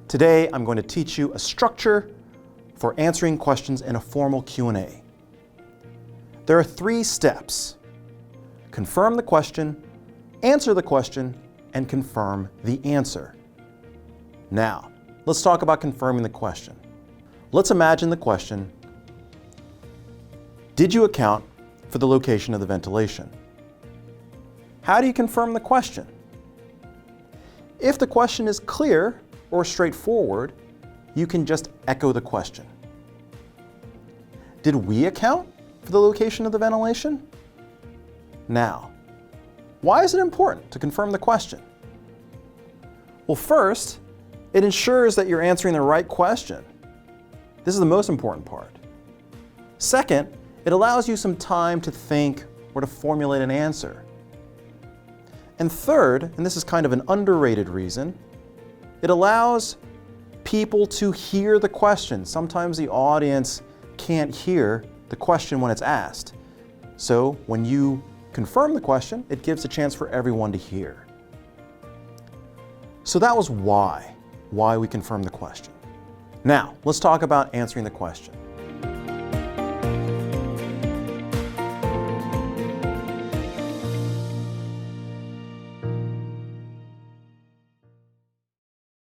Today, I'm going to teach you a structure for answering questions in a formal Q&A. There are 3 steps: confirm the question, answer the question, and confirm the answer. Now, let's talk about confirming the question. Let's imagine the question: did you account for the location of the ventilation? How do you confirm the question? If the question is clear or straightforward, you can just echo the question. Did we account for the location of the ventilation? Now, why is it important to confirm the question? Well, first, it ensures that you're answering the right question. This is the most important part. Second, it allows you some time to think or to formulate an answer. And third, and this is kind of an underrated reason, it allows people to hear the question. Sometimes the audience can't hear the question when it's asked. So when you confirm the question, it gives a chance for everyone to hear. So that was why we confirm the question. Now, let's talk about answering the question.